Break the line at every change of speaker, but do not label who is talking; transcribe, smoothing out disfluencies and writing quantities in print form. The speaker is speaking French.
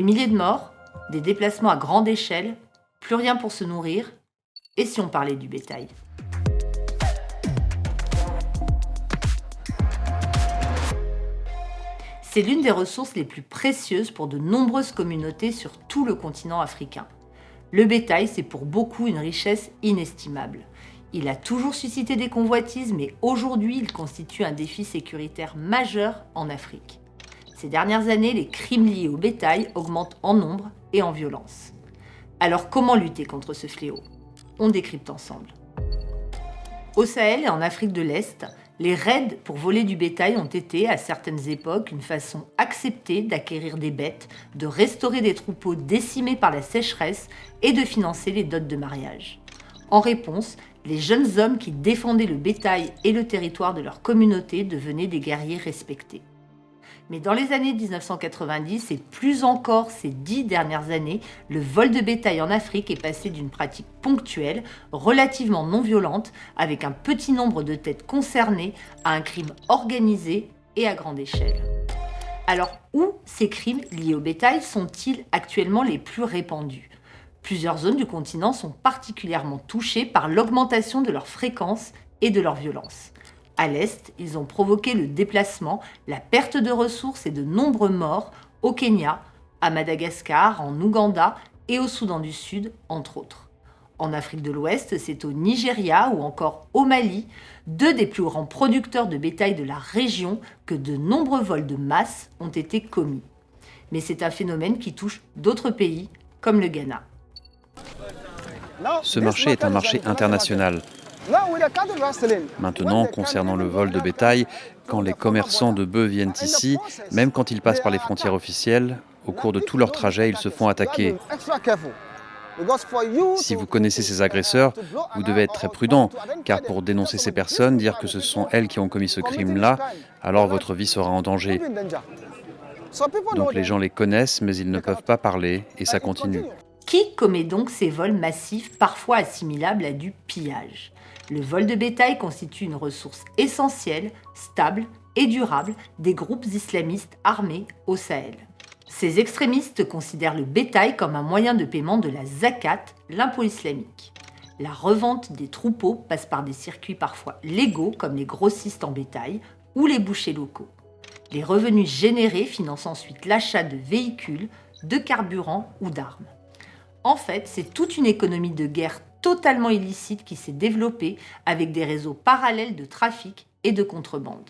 Des milliers de morts, des déplacements à grande échelle, plus rien pour se nourrir. Et si on parlait du bétail ? C'est l'une des ressources les plus précieuses pour de nombreuses communautés sur tout le continent africain. Le bétail, c'est pour beaucoup une richesse inestimable. Il a toujours suscité des convoitises, mais aujourd'hui, il constitue un défi sécuritaire majeur en Afrique. Ces dernières années, les crimes liés au bétail augmentent en nombre et en violence. Alors comment lutter contre ce fléau ? On décrypte ensemble. Au Sahel et en Afrique de l'Est, les raids pour voler du bétail ont été, à certaines époques, une façon acceptée d'acquérir des bêtes, de restaurer des troupeaux décimés par la sécheresse et de financer les dots de mariage. En réponse, les jeunes hommes qui défendaient le bétail et le territoire de leur communauté devenaient des guerriers respectés. Mais dans les années 1990 et plus encore ces 10 dernières années, le vol de bétail en Afrique est passé d'une pratique ponctuelle, relativement non violente, avec un petit nombre de têtes concernées, à un crime organisé et à grande échelle. Alors, où ces crimes liés au bétail sont-ils actuellement les plus répandus ? Plusieurs zones du continent sont particulièrement touchées par l'augmentation de leur fréquence et de leur violence. À l'Est, ils ont provoqué le déplacement, la perte de ressources et de nombreux morts au Kenya, à Madagascar, en Ouganda et au Soudan du Sud, entre autres. En Afrique de l'Ouest, c'est au Nigeria ou encore au Mali, deux des plus grands producteurs de bétail de la région, que de nombreux vols de masse ont été commis. Mais c'est un phénomène qui touche d'autres pays, comme le Ghana.
Ce marché est un marché international. Maintenant, concernant le vol de bétail, quand les commerçants de bœufs viennent ici, même quand ils passent par les frontières officielles, au cours de tout leur trajet, ils se font attaquer. Si vous connaissez ces agresseurs, vous devez être très prudent, car pour dénoncer ces personnes, dire que ce sont elles qui ont commis ce crime-là, alors votre vie sera en danger. Donc les gens les connaissent, mais ils ne peuvent pas parler, et ça continue.
Qui commet donc ces vols massifs, parfois assimilables à du pillage ? Le vol de bétail constitue une ressource essentielle, stable et durable des groupes islamistes armés au Sahel. Ces extrémistes considèrent le bétail comme un moyen de paiement de la zakat, l'impôt islamique. La revente des troupeaux passe par des circuits parfois légaux comme les grossistes en bétail ou les bouchers locaux. Les revenus générés financent ensuite l'achat de véhicules, de carburant ou d'armes. En fait, c'est toute une économie de guerre totalement illicite qui s'est développée avec des réseaux parallèles de trafic et de contrebande.